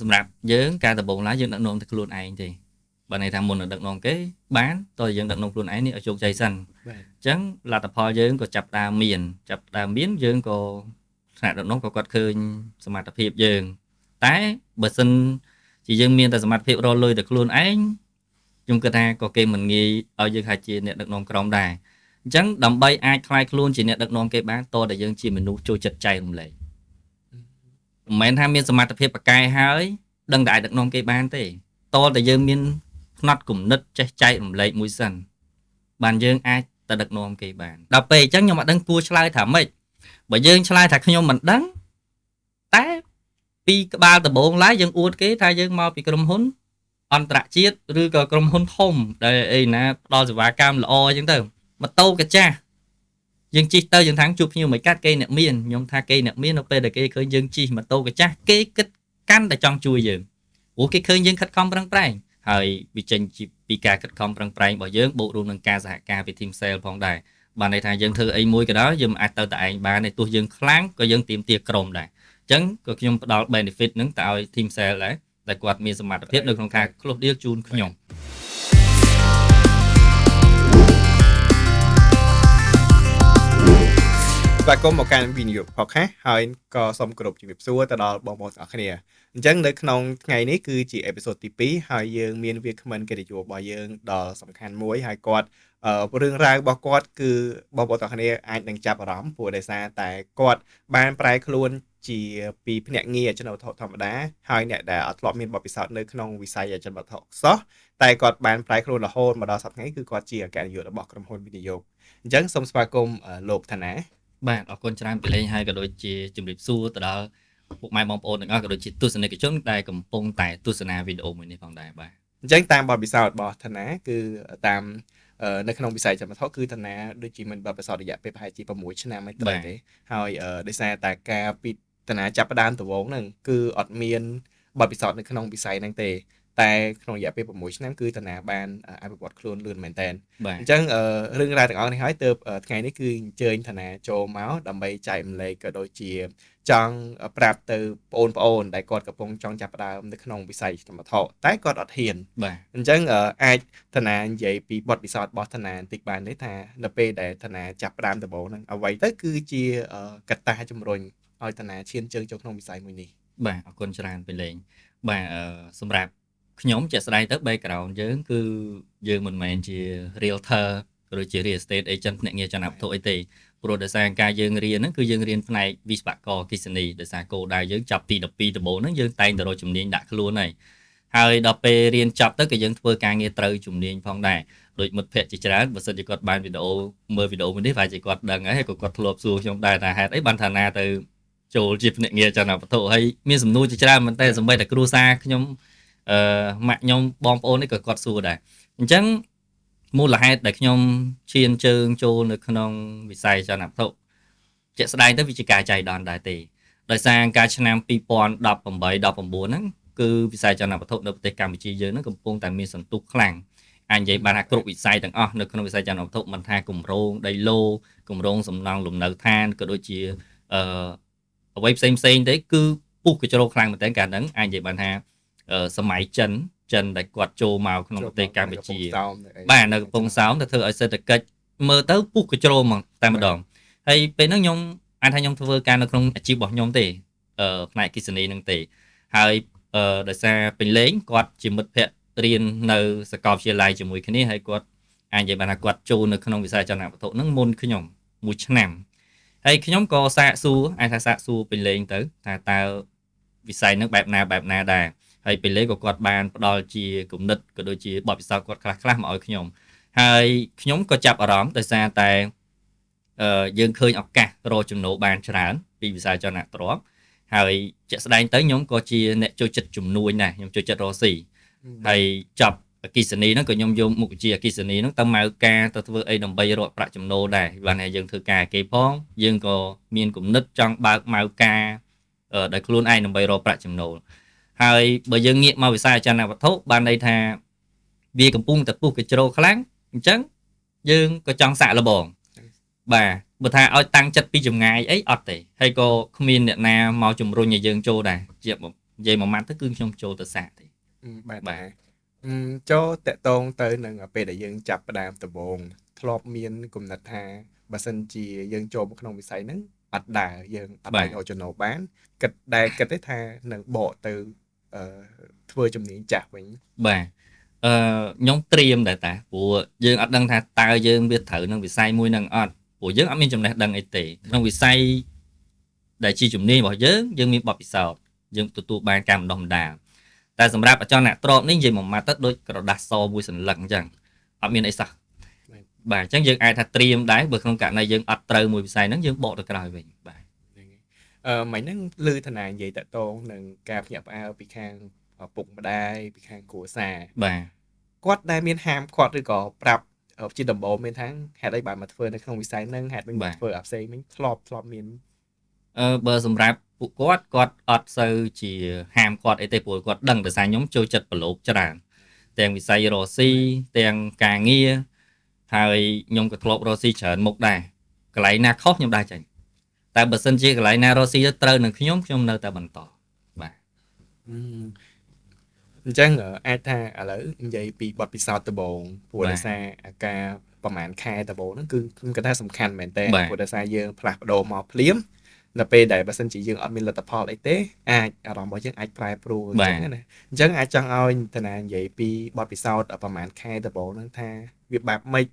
សម្រាប់យើងការដំបូងឡើយយើងដឹកនាំតែខ្លួនឯងទេបើន័យថាមុននឹងដឹកនាំគេបានតើយើងដឹកនាំខ្លួនឯងនេះឲ្យជោគជ័យសិនអញ្ចឹងលទ្ធផលយើងក៏ចាប់ដើមមានយើងក៏ថ្នាក់ដឹកនាំក៏គាត់ឃើញសមត្ថភាពយើងតែបើសិនជាយើងមានតែសមត្ថភាពរកលុយតែខ្លួនឯងខ្ញុំគិតថាក៏គេមិនងាយឲ្យយើងអាចជាអ្នកដឹកនាំក្រុមដែរអញ្ចឹងដើម្បីអាចខ្លាយខ្លួនជាអ្នកដឹកនាំគេបានតើតែយើងជាមនុស្សចូលចិត្តចែករំលែកមិនមែនថាមានសមត្ថភាពប្រកែហើយដឹងតែអាចដឹកនាំគេបានទេតើតែយើងមានផ្នែកគំនិតចេះចែករំលែកមួយសិនបានយើងអាចទៅដឹកនាំគេបានដល់ពេលអញ្ចឹងខ្ញុំអត់ដឹងគួរឆ្លើយថាម៉េចបើយើងឆ្លើយថាខ្ញុំមិនដឹងតែពីក្បាលដំបូងឡើយយើងអួតគេថាយើងមកពីក្រុមហ៊ុនអន្តរជាតិឬក៏ក្រុមហ៊ុនធំដែលអីណាផ្ដល់សេវាកម្មល្អអញ្ចឹងទៅម៉ូតូកាចាស់យើងជិះទៅយើងថាជួបភ្ញៀវមិនកាត់គេអ្នកមានខ្ញុំថាគេអ្នកមាននៅពេលដែលគេឃើញយើងជិះម៉ូតូកាចាស់គេគិតកាន់តែចង់ជួយយើងព្រោះគេឃើញយើងខិតខំប្រឹងប្រែងហើយវាចេញពីការខិតខំប្រឹងប្រែងរបស់យើងបូករួមនឹងការសហការពី team sale ផងដែរបានន័យថាយើងធ្វើអីមួយក៏ដោយយើងអាចទៅតែឯងបានទេទោះយើងខ្លាំងក៏យើងទាមទារក្រុមដែរអញ្ចឹងក៏ខ្ញុំផ្ដល់ benefit ហ្នឹងទៅឲ្យ team sale ដែរតែគាត់មានសមត្ថភាពនៅក្នុងការ close deal ជូនខ្ញុំបាទគុំមកកាន់វិនិយោគ podcast ហើយក៏សូមគោរពជំរាបសួរទៅដល់បងប្អូនទាំងអស់គ្នាអញ្ចឹងនៅក្នុងថ្ងៃនេះគឺជាអេពីសូតទី2ហើយយើងមានវាគ្មិនកិត្តិយសរបស់យើងដ៏សំខាន់មួយហើយគាត់រឿងរ៉ាវរបស់គាត់គឺបងប្អូនទាំងអស់គ្នាអាចនឹងចាប់អារម្មណ៍ព្រោះដោយសារតែគាត់បានប្រែខ្លួនជាពីភ្នាក់ងារអចិន្ត្រៃយ៍វត្ថុធម្មតាហើយអ្នកដែលអត់ធ្លាប់មានបទពិសោធន៍នៅក្នុងវិស័យអចិន្ត្រៃយ៍វត្ថុសោះតែគាត់បានប្រែខ្លួនរហូតមកដល់សប្តាហ៍ថ្ងៃគឺគាត់ជាអគ្គនាយករបស់ក្រុមហ៊ុនវិនិយោគអញ្ចឹងសូមស្វាគមន៍លោកឋានាបាទអរគុណច្រើនពីលេងហើយក៏ដូចជាជំរាបសួរទៅដល់ពុកម៉ែបងប្អូនទាំងអស់ក៏ដូចជាទស្សនិកជនដែលកំពុងតែទស្សនាវីដេអូមួយនេះផងដែរបាទអញ្ចឹងតាមបទពិសោធន៍របស់ឋានាគឺតាមនៅក្នុងវិស័យចលនាវត្ថុគឺឋានាដូចជាមានបទពិសោធន៍រយៈពេលប្រហែលជា6ឆ្នាំហើយត្រូវទេហើយដោយសារតែការពីឋានាចាប់ផ្ដើមដំបូងហ្នឹងគឺអត់មានបទពិសោធន៍នៅក្នុងវិស័យហ្នឹងទេតែក្នុងរយៈពេល6ឆ្នាំគឺឋានាបានអភិវឌ្ឍខ្លួនលឿនមែនតើអញ្ចឹងរឿងរ៉ាវទាំងអស់នេះហើយទើបថ្ងៃនេះគឺអញ្ជើញឋានាចូលមកដើម្បីចែករំលែកក៏ដូចជាចង់ប្រាប់ទៅបងប្អូនដែលគាត់កំពុងចង់ចាប់ផ្ដើមនៅក្នុងវិស័យកម្មវត្ថុតែគាត់អត់ហ៊ានបាទអញ្ចឹងអាចឋានានិយាយពីបទពិសោធន៍របស់ឋានាបន្តិចបានទេថានៅពេលដែលឋានាចាប់ផ្ដើមដំបូងហ្នឹងអ្វីទៅគឺជាកត្តាជំរុញឲ្យឋានាឈានជើងចូលក្នុងវិស័យមួយនេះបាទអរគុណច្រើនពីលេងបាទសម្រាប់ខ្ញុំជាក់ស្ដែងទៅ background យើងគឺយើងមិនមែនជា realtor ឬជា real estate agent ភ្នាក់ងារចលនាវត្ថុអីទេព្រោះដោយសារការយើងរៀនហ្នឹងគឺយើងរៀនផ្នែកវិស្វករអគ្គិសនីដោយសារគោលដៅយើងចាប់ទី12ដំបូងហ្នឹងយើងតែងតែរកជំនាញដាក់ខ្លួនហើយដល់ពេលរៀនចប់ទៅក៏យើងធ្វើការងារត្រូវជំនាញផងដែរដូចមិត្តភ័ក្តិជាច្រើនបើសិនជាគាត់បានមើលវីដេអូមួយនេះប្រហែលជាគាត់ដឹងហើយក៏គាត់ធ្លាប់សួរខ្ញុំដែរថាហេតុអីបានឋានាទៅចូលជាភ្នាក់ងារចលនាវត្ថុហើយមានសំណួរជាច្រើនមែនតើសម្បីតែគ្រួសារខ្ញុំម៉ាក់ខ្ញុំបងប្អូននេះក៏គាត់សួរដែរអញ្ចឹងមូលហេតុដែលខ្ញុំឈានជើងចូលនៅក្នុងវិស័យចលនាវត្ថុជាក់ស្ដែងទៅវាជាការចៃដន្យដែរទេដោយសារការឆ្នាំ2018 19ហ្នឹងគឺវិស័យចលនាវត្ថុនៅប្រទេសកម្ពុជាយើងហ្នឹងកំពុងតែមានសន្ទុះខ្លាំងអាចនិយាយបានថាគ្រប់វិស័យទាំងអស់នៅក្នុងវិស័យចលនាវត្ថុមិនថាគម្រោងដីឡូគម្រោងសំណង់លំនៅឋានក៏ដូចជាអ្វីផ្សេងទេគឺពុះកញ្ជ្រោលខ្លាំងមែនតើកាលហ្នឹងអាចនិយាយបានថាសម័យចិនដែលគាត់ចូលមកក្នុងប្រទេសកម្ពុជាបាទនៅកំពង់សោមទៅធ្វើឲ្យសេដ្ឋកិច្ចមើលទៅពុះកញ្ជ្រោលហ្មងតែម្ដងហើយពេលហ្នឹងខ្ញុំអាចថាខ្ញុំធ្វើការនៅក្នុងអាជីពរបស់ខ្ញុំទេផ្នែកអគ្គិសនីហ្នឹងទេហើយដោយសារពេញលេងគាត់ជាមិត្តភ័ក្តិរៀននៅសាកលវិទ្យាល័យជាមួយគ្នាហើយគាត់អាចនិយាយបានថាគាត់ចូលនៅក្នុងវិស័យចលនាវត្ថុហ្នឹងមុនខ្ញុំ1ឆ្នាំហើយខ្ញុំក៏សាកសួរពេញលេងទៅថាតើវិស័យហ្នឹងបែបណាដែរហើយពេលលេងក៏គាត់បានផ្ដល់ជាគំនិតក៏ដូចជាបទពិសោធន៍គាត់ខ្លះមកឲ្យខ្ញុំហើយខ្ញុំក៏ចាប់អារម្មណ៍ដោយសារតែយើងឃើញឱកាសរកចំណូលបានច្រើនពីវិស័យចលនាទ្រព្យហើយជាក់ស្ដែងទៅខ្ញុំក៏ជាអ្នកចូលចិត្តជំនួញដែរខ្ញុំចូលចិត្តរកស៊ីហើយចប់អគ្គិសនីហ្នឹងក៏ខ្ញុំយកមុខវិជ្ជាអគ្គិសនីហ្នឹងទៅមកការទៅធ្វើអីដើម្បីរកប្រាក់ចំណូលដែរបានតែយើងធ្វើការគេផងយើងក៏មានគំនិតចង់បើកមកការដោយខ្លួនឯងដើម្បីរកប្រាក់ចំណូលហើយបើយើងងាកមកវិស័យអចលនវត្ថុបានន័យថាវាកំពុងតែពុះកញ្ជ្រោលខ្លាំងអញ្ចឹងយើងក៏ចង់សាក់លបងបាទបើថាឲ្យតាំងចិត្តពីចម្ងាយអីអត់ទេហើយក៏គ្មានអ្នកណាមកជំរុញឲ្យយើងចូលដែរជា និយាយមួយម៉ាត់ទៅគឺខ្ញុំចូលទៅសាកទេ បាទចូលតកតងទៅនឹងពេលដែលយើងចាប់ផ្ដើមដំបូងធ្លាប់មានគំនិតថាបើសិនជាយើងចូលមកក្នុងវិស័យហ្នឹងអត់ដើរយើងអត់អាចរកចំណូលបានគិតទេថានឹងបកទៅធ្វើជំនាញចាស់វិញបាទខ្ញុំត្រៀមដែរតាព្រោះយើងអត់ដឹងថាតើយើងវាត្រូវនឹងវិស័យមួយហ្នឹងអត់ព្រោះយើងអត់មានចំណេះដឹងអីទេក្នុងវិស័យដែលជាជំនាញរបស់យើងមានបទពិសោធន៍យើងទទួលបានការបណ្ដុះបណ្ដាលតែសម្រាប់អចលនៈទ្របនេះនិយាយមួយម៉ាត់ទៅដូចក្រដាសសមួយសន្លឹកអញ្ចឹងអត់មានអីសោះបាទអញ្ចឹងយើងអាចថាត្រៀមដែរបើក្នុងករណីយើងអត់ត្រូវមួយវិស័យហ្នឹងយើងបកទៅក្រោយវិញបាទមិញហ្នឹងលឺថានិយាយតកតងនឹងការភ្ញាក់ផ្អើលពីខាងពុកម្ដាយពីខាងគ្រួសារបាទគាត់ដែលមានហាមឃាត់ឬក៏ប្រាប់ជាដំបូងមានថាហេតុអីបានមកធ្វើនៅក្នុងវិស័យហ្នឹងហេតុមិនធ្វើអាផ្សេងវិញធ្លាប់មានបើសម្រាប់ពួកគាត់អត់សូវជាហាមគាត់អីទេព្រោះគាត់ដឹងតែថាខ្ញុំចូលចិត្តប្រឡូកច្រើនទាំងវិស័យរស់ស៊ីទាំងការងារហើយខ្ញុំក៏ធ្លាប់រស់ស៊ីច្រើនមុខដែរកន្លែងណាខុសខ្ញុំដែរចាញ់តែបើសិនជាកន្លែងណារស់ស៊ីត្រូវនឹងខ្ញុំនៅតែបន្តបាទអញ្ចឹងអាចថាឥឡូវនិយាយពីបទពិសោធន៍ដំបូងព្រោះដោយសារអាការប្រហែលខែដំបូងហ្នឹងគឺខ្ញុំគិតថាសំខាន់មែនតើព្រោះដោយសារយើងផ្លាស់ប្ដូរមកភ្លាមដល់ពេលដែលបើសិនជាយើងអត់មានលទ្ធផលអីទេអាចអារម្មណ៍របស់យើងអាចប្រែប្រួលអញ្ចឹងណាអញ្ចឹងអាចចង់ឲ្យតាណានិយាយពីបទពិសោធន៍ប្រហែលខែដំបូងហ្នឹងថាវាបែបម៉េច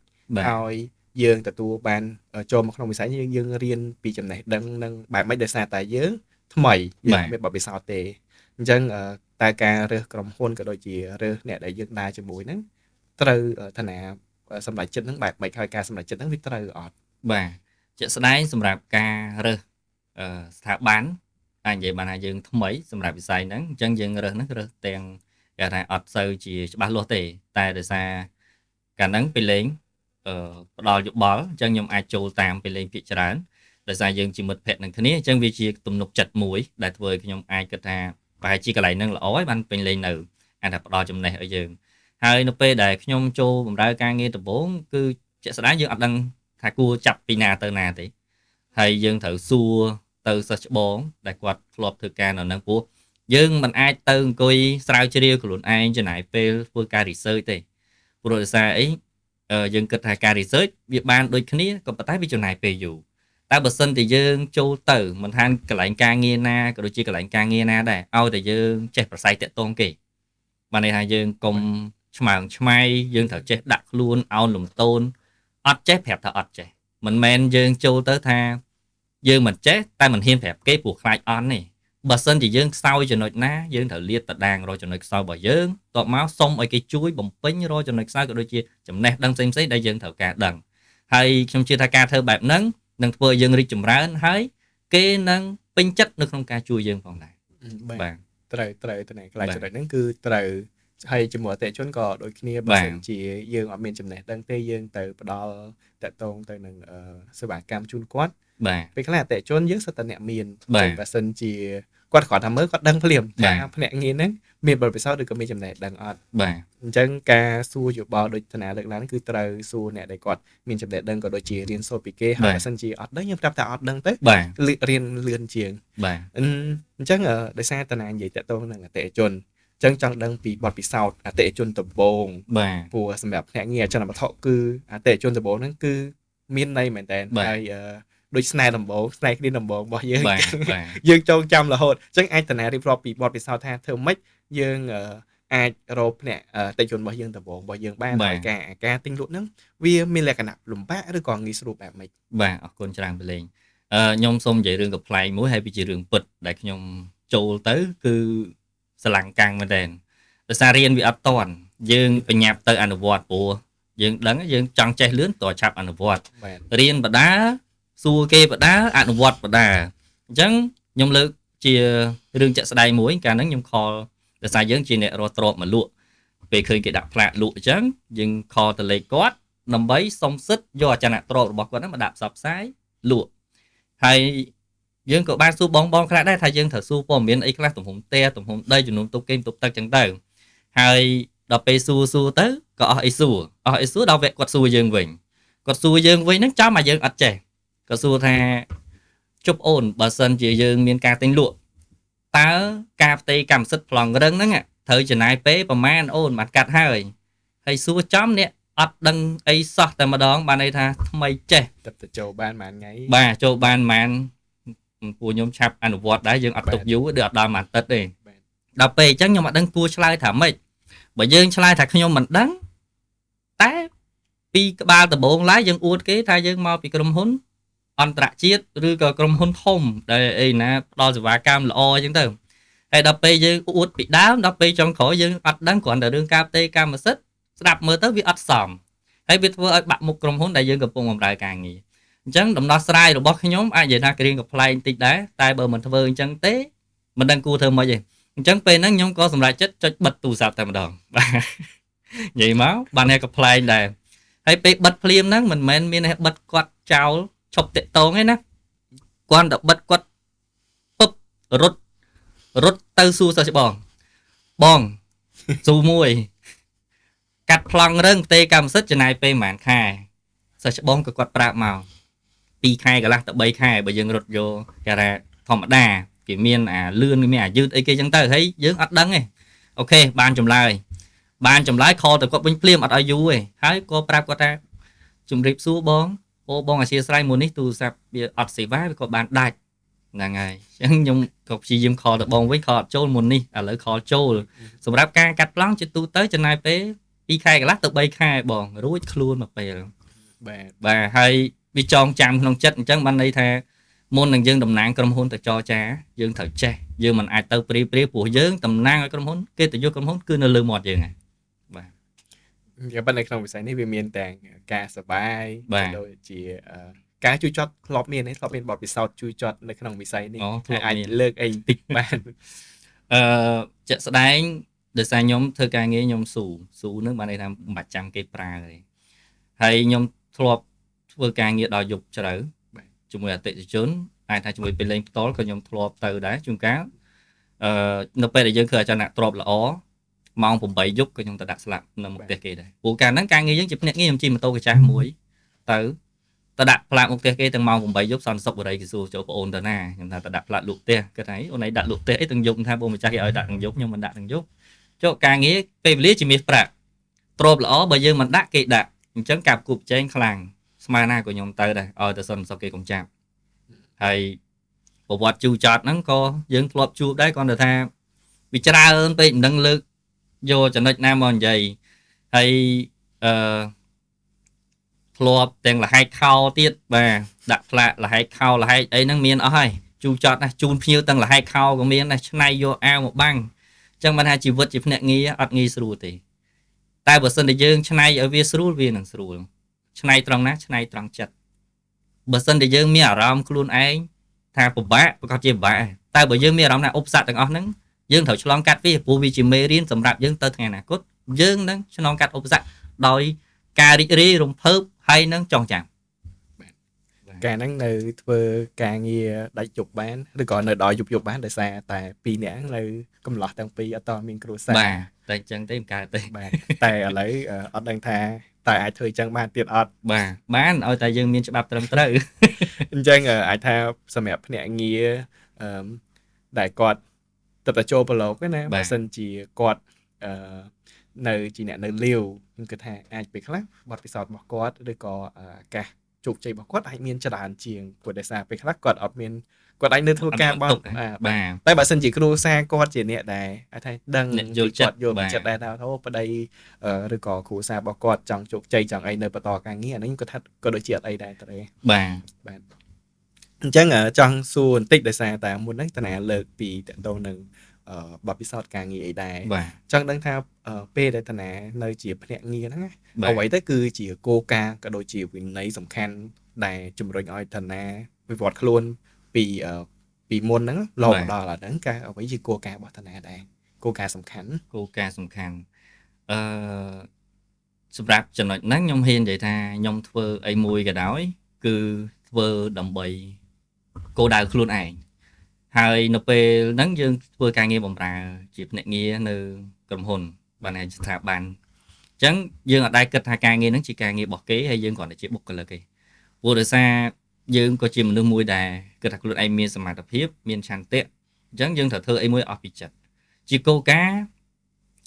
ឲ្យយើងទទួលបានចូលមកក្នុងវិស័យយើងរៀនពីចំណេះដឹងនឹងបែបម៉េចដោយសារតែយើងថ្មីយើងមានបទពិសោធន៍ទេអញ្ចឹងតែការរើសក្រុមហ៊ុនក៏ដូចជារើសអ្នកដែលយើងដើរជាមួយហ្នឹងត្រូវតាណាសម្រាប់ចិត្តហ្នឹងបែបម៉េចហើយការសម្រាប់ចិត្តហ្នឹងវាត្រូវអត់បាទជាក់ស្ដែងសម្រាប់ការរើសស្ថាប័នអាចនិយាយបានថាយើងថ្មីសម្រាប់វិស័យហ្នឹងអញ្ចឹងយើងរើសទាំងគេថាអត់សូវជាច្បាស់លាស់ទេតែដោយសារកាលហ្នឹងពេលលេងផ្ដល់យោបល់អញ្ចឹងខ្ញុំអាចចូលតាមពេលលេងភាគច្រើនដោយសារយើងជាមិត្តភក្តិនឹងគ្នាអញ្ចឹងវាជាទំនុកចិត្តមួយដែលធ្វើឲ្យខ្ញុំអាចគិតថាប្រហែលជាកន្លែងហ្នឹងល្អហើយបានពេញលេងនៅអាចថាផ្ដល់ចំណេះឲ្យយើងហើយនៅពេលដែលខ្ញុំចូលបម្រើការងារដំបូងគឺជាក់ស្ដែងយើងអត់ដឹងថាគួរចាប់ពីណាទៅណាទេហើយយើងត្រូវសួរទៅសិស្សច្បងដែលគាត់ធ្លាប់ធ្វើការនៅហ្នឹងព្រោះយើងមិនអាចទៅអង្គុយស្រាវជ្រាវខ្លួនឯងចំណាយពេលធ្វើការ research ទេព្រោះដោយសារអីយើងគិតថាការ research វាបានដូចគ្នាក៏ប៉ុន្តែវាចំណាយពេលយូរតែបើសិនតែយើងចូលទៅមិនថាកន្លែងការងារណាក៏ដូចជាកន្លែងការងារណាដែរឲ្យតែយើងចេះប្រស័យតាក់ទងគេបានន័យថាយើងកុំឆ្មើងឆ្មៃយើងត្រូវចេះដាក់ខ្លួនអោនលំទោនអត់ចេះប្រាប់ថាអត់ចេះមិនមែនយើងចូលទៅថាយើងមិនចេះតែមិនហ៊ានប្រាប់គេព្រោះខ្លាចអន់ទេបើសិនជាយើងខ្សោយចំណុចណាយើងត្រូវលាតត្រដាងរកចំណុចខ្សោយរបស់យើងតបមកសុំឲ្យគេជួយបំពេញរកចំណុចខ្សោយក៏ដូចជាចំណេះដឹងផ្សេងៗដែលយើងត្រូវការដឹងហើយខ្ញុំជឿថាការធ្វើបែបហ្នឹងនឹងធ្វើឲ្យយើងរីកចម្រើនហើយគេនឹងពេញចិត្តនៅក្នុងការជួយយើងផងដែរបាទត្រូវទៅកន្លែងចំណុចហ្នឹងគឺត្រូវហើយជាមួយអតិថិជនក៏ដូចគ្នាបើសិនជាយើងអត់មានចំណេះដឹងទេយើងទៅផ្ដល់តកតងទៅនឹងសេវាកម្មជូនគាត់បាទពេលខ្លះអតិថិជនយើងសិតតែអ្នកមានបើសិនជាគាត់គ្រាន់តែមើលគាត់ដឹងភ្លាមថាភ្នាក់ងារហ្នឹងមានបទពិសោធន៍ឬក៏មានចំណេះដឹងអត់បាទអញ្ចឹងការសួរយោបល់ដូចតាណាលើកឡើងគឺត្រូវសួរអ្នកដែលគាត់មានចំណេះដឹងក៏ដូចជារៀនសូត្រពីគេហើយបើសិនជាអត់ដឹងយើងប្រាប់តែអត់ដឹងទៅរៀនលឿនជាងបាទអញ្ចឹងដោយសារតាណានិយាយតកតងនឹងអតិថិជនចឹងចង់ដឹងពីបទពិសោធន៍អតិថិជនដំបូងបាទព្រោះសម្រាប់ភ្នាក់ងារអចលនវត្ថុគឺអតិថិជនដំបូងហ្នឹងគឺមានន័យមែនតើហើយដូចស្នេហ៍គ្នាដំបូងរបស់យើងយើងចងចាំរហូតអញ្ចឹងអាចតាណារៀបរាប់ពីបទពិសោធន៍ថាធ្វើម៉េចយើងអាចរកភ្នាក់អតិថិជនរបស់យើងដំបូងរបស់យើងបានហើយការទិញលក់ហ្នឹងវាមានលក្ខណៈលំបាកឬក៏ងាយស្រួលបែបម៉េចបាទអរគុណច្រើនប្រឡែងខ្ញុំសូមនិយាយរឿងកំ pl ែងមួយហើយវាជារឿងពិតដែលខ្ញុំចូលទៅគឺស្រឡាំងកាំងមែនតើដោយសាររៀនវាអត់តន់យើងបញ្ញាប់ទៅអនុវត្តព្រោះយើងដឹងយើងចង់ចេះលឿនតើឆាប់អនុវត្តរៀនបដាសួរគេបដាអនុវត្តបដាអញ្ចឹងខ្ញុំលើកជារឿងចាក់ស្ដែងមួយកាលហ្នឹងខ្ញុំខលដោយសារយើងជាអ្នករត់ទ្របមកលក់ពេលឃើញគេដាក់ផ្លាកលក់អញ្ចឹងយើងខលទៅលេខគាត់ដើម្បីសុំសិទ្ធយកអចលនទ្រព្យរបស់គាត់ហ្នឹងមកដាក់ផ្សព្វផ្សាយលក់ហើយយើងក៏បានសួរបងខ្លះដែរថាយើងត្រូវសួរព័ត៌មានអីខ្លះទំហំផ្ទះទំហំដីចំនួនទុកគេទុកទឹកចឹងទៅហើយដល់ពេលសួរទៅក៏អស់អីសួរដល់វគ្គគាត់សួរយើងវិញហ្នឹងចាំឲ្យយើងអត់ចេះក៏សួរថាជប់អូនបើសិនជាយើងមានការទិញលក់ តើការផ្ទេរកម្មសិទ្ធិប្លង់រឹងហ្នឹងត្រូវចំណាយពេលប្រហែលអូនបានកាត់ហើយសួរចំនេះអត់ដឹងអីសោះតែម្ដងបានន័យថាថ្មីចេះ ទឹកទៅចូលបានប៉ុន្មានថ្ងៃ បាទចូលបានប៉ុន្មានពួកខ្ញុំឆាប់អនុវត្តដែរយើងអត់ទុកយូរដូចអត់ដល់មួយអាទិត្យទេដល់ពេលអញ្ចឹងខ្ញុំអត់ដឹងគួរឆ្លើយថាម៉េចបើយើងឆ្លើយថាខ្ញុំមិនដឹងតែពីក្បាលដំបូងឡើយយើងអួតគេថាយើងមកពីក្រុមហ៊ុនអន្តរជាតិឬក៏ក្រុមហ៊ុនធំដែលអីណាផ្ដល់សេវាកម្មល្អអញ្ចឹងទៅហើយដល់ពេលយើងអួតពីដើមដល់ពេលចុងក្រោយយើងអត់ដឹងគ្រាន់តែរឿងការផ្ទេរកម្មសិទ្ធិស្ដាប់មើលទៅវាអត់សមហើយវាធ្វើឲ្យបាក់មុខក្រុមហ៊ុនដែលយើងកំពុងបម្រើការងារអញ្ចឹងដំណោះស្រាយរបស់ខ្ញុំអាចនិយាយថាគ្រៀងកំប្លែងតិចដែរតែបើមិនធ្វើអញ្ចឹងទេមិនដឹងគួរធ្វើម៉េចទេអញ្ចឹងពេលហ្នឹងខ្ញុំក៏សម្រេចចិត្តចុចបិទទូរស័ព្ទតែម្ដងបាទនិយាយមកបានតែកំប្លែងដែរហើយពេលបិទភ្លាមហ្នឹងមិនមែនមានតែបិទគាត់ចោលឈប់តាក់តងទេណាគាត់តែបិទគាត់ពឹបរត់ទៅសួរសិស្សបងស៊ូមួយកាត់ប្លង់រឹងផ្ទេរកម្មសិទ្ធិចំណាយពេលប្រហែលខែសិស្សបងក៏គាត់ប្រាប់មក2ខែកន្លះទៅ3ខែបើយើងរត់យកគេថាធម្មតាគេមានអាលឿនមានអាយឺតអីគេចឹងទៅហើយយើងអត់ដឹងទេអូខេបានចម្លើយខលទៅគាត់វិញភ្លាមអត់ឲ្យយូរទេហើយក៏ប្រាប់គាត់ថាជំរាបសួរបងអធិស្ឋានមួយនេះទូរស័ព្ទវាអត់សេវាវាក៏បានដាច់ហ្នឹងហើយអញ្ចឹងខ្ញុំក៏ព្យាយាមខលទៅបងវិញខលអត់ចូលមុននេះឥឡូវខលចូលសម្រាប់ការកាត់ប្លង់ជាទូទៅចំណាយពេល2ខែកន្លះទៅ3ខែបងរួចខ្លួនមកពេលបាទហើយវាចងចាំក្នុងចិត្តអញ្ចឹងបានន័យថាមុននឹងយើងតំណាងក្រុមហ៊ុនទៅចរចាយើងត្រូវចេះយើងមិនអាចទៅព្រាព្រោះយើងតំណាងឲ្យក្រុមហ៊ុនគេទៅយកក្រុមហ៊ុនគឺនៅលើមាត់យើងហើយបាទយ៉ាងប៉ុន្តែក្នុងវិស័យនេះវាមានទាំងការសបាយដូចជាការជួយចត់ធ្លាប់មានបទពិសោធន៍ជួយចត់នៅក្នុងវិស័យនេះអាចលើកអីបន្តិចបានជាក់ស្ដែងដោយសារខ្ញុំធ្វើការងារខ្ញុំស៊ូនឹងបានន័យថាមិនបាច់ចាំគេប្រើទេហើយខ្ញុំធ្លាប់ធ្វើការងារដល់យប់ជ្រៅជាមួយអតិថិជនអាចថាជាមួយពេលលេងផ្ទាល់ក៏ខ្ញុំធ្លាប់ទៅដែរជួនកាលនៅពេលដែលយើងធ្វើអចលនៈទ្របល្អម៉ោង8យប់ក៏ខ្ញុំទៅដាក់ស្លាប់នៅមុខផ្ទះគេដែរព្រោះកាលហ្នឹងការងារយើងជាភ្នាក់ងារខ្ញុំជិះម៉ូតូកាចាស់មួយទៅដាក់ផ្លាកមុខផ្ទះគេទាំងម៉ោង8យប់សន្តិសុខបរិយគេសួរចូលបងអូនទៅណាខ្ញុំថាទៅដាក់ផ្លាកលក់ផ្ទះគាត់ថាអូនឯងដាក់លក់ផ្ទះអីទាំងយប់ថាបងម្ចាស់គេឲ្យដាក់ទាំងយប់ខ្ញុំមិនដាក់ទាំងយប់ចុះការងារពេលវេលាជាមាសប្រាក់ទ្របល្អបើយើងមិនដាក់គេដាក់អញ្ចឹងការគប់ចែងខ្លាំងស្មើណាក៏ខ្ញុំទៅដែរឲ្យទៅសន្តិសុខគេកុំចាប់ហើយប្រវត្តិជូរចត់ហ្នឹងក៏យើងធ្លាប់ជួបដែរគាត់ថាវាច្រើនពេកមិនដឹងលើកយកចំណុចណាមកនិយាយហើយធ្លាប់ទាំងលហែកខោទៀតបាទដាក់ផ្លាកលហែកខោលហែកអីហ្នឹងមានអស់ហើយជូរចត់ណាជូនភ្ញៀវទាំងលហែកខោក៏មានដែរឆ្នៃយកអាវមកបាំងអញ្ចឹងបានថាជីវិតជាភ្នាក់ងារអត់ងាយស្រួលទេតែបើសិនតែយើងឆ្នៃឲ្យវាស្រួលវានឹងស្រួលឆ្នៃត្រង់ណាឆ្នៃត្រង់ចិត្តបើសិនតែយើងមានអារម្មណ៍ខ្លួនឯងថាពិបាកប្រកាសជាពិបាកតែបើយើងមានអារម្មណ៍ថាឧបសគ្គទាំងអស់ហ្នឹងយើងត្រូវឆ្លងកាត់វាព្រោះវាជាមេរៀនសម្រាប់យើងទៅថ្ងៃអនាគតយើងនឹងឆ្លងកាត់ឧបសគ្គដោយការរីករាយរំភើបហើយនឹងចងចាំកាលហ្នឹងនៅធ្វើការងារដាច់ជប់បានឬក៏នៅដល់យប់បានដោយសារតែ2នាក់នៅកំឡោះទាំងពីរអត់តមានគ្រួសារបាទតែអញ្ចឹងទេមិនកើតទេបាទតែឥឡូវអត់ដឹងថាតែអាចធ្វើអញ្ចឹងបានទៀតអត់បាទបានឲ្យតែយើងមានច្បាប់ត្រឹមត្រូវអញ្ចឹងអាចថាសម្រាប់ភ្នាក់ងារដែលគាត់ទៅចូលប្រឡូកណាបើសិនជាគាត់នៅជាអ្នកនៅលាវខ្ញុំគិតថាអាចពេលខ្លះបទពិសោធន៍របស់គាត់ឬក៏ការជោគជ័យរបស់គាត់អាចមានច្រើនជាងព្រោះដោយសារពេលខ្លះគាត់អត់មានគាត់អាចនៅធ្វើការបាទតែបើសិនជាគ្រូសាគាត់ជាអ្នកដែលអាចថាដឹងយល់ចិត្តដែរថាអូប្តីឬក៏គ្រូសារបស់គាត់ចង់ជោគជ័យចង់អីនៅបន្តការងារអានេះគាត់ថាក៏ដូចជាអត់អីដែរទេបាទអញ្ចឹងចង់សួរបន្តិចដោយសារតែមុនហ្នឹងតាណាលើកពីតទៅនឹងបទពិសោធន៍ការងារអីដែរចង់ដឹងថាពេលដែលតាណានៅជាភ្នាក់ងារហ្នឹងអ្វីទៅគឺជាគោលការណ៍ក៏ដូចជាវិន័យសំខាន់ដែលជំរុញឲ្យតាណាវិវត្តខ្លួនពីមុនហ្នឹងរហូតដល់ឥឡូវហ្នឹងការអ្វីជាគោលការណ៍របស់តាណាដែរគោលការណ៍សំខាន់សម្រាប់ចំណុចហ្នឹងខ្ញុំហ៊ាននិយាយថាខ្ញុំធ្វើអីមួយក៏ដោយគឺធ្វើដើម្បីគោលដៅខ្លួនឯងហើយនៅពេលហ្នឹងយើងធ្វើការងារបម្រើជាភ្នាក់ងារនៅក្រុមហ៊ុនបានឯស្ថាប័នអញ្ចឹងយើងអត់ដែលគិតថាការងារហ្នឹងជាការងាររបស់គេហើយយើងគ្រាន់តែជាបុគ្គលិកទេព្រោះដោយសារយើងក៏ជាមនុស្សមួយដែលគិតថាខ្លួនឯងមានសមត្ថភាពមានឆន្ទៈ អញ្ចឹងយើងត្រូវធ្វើអីមួយអស់ពីចិត្តជាគោលការណ៍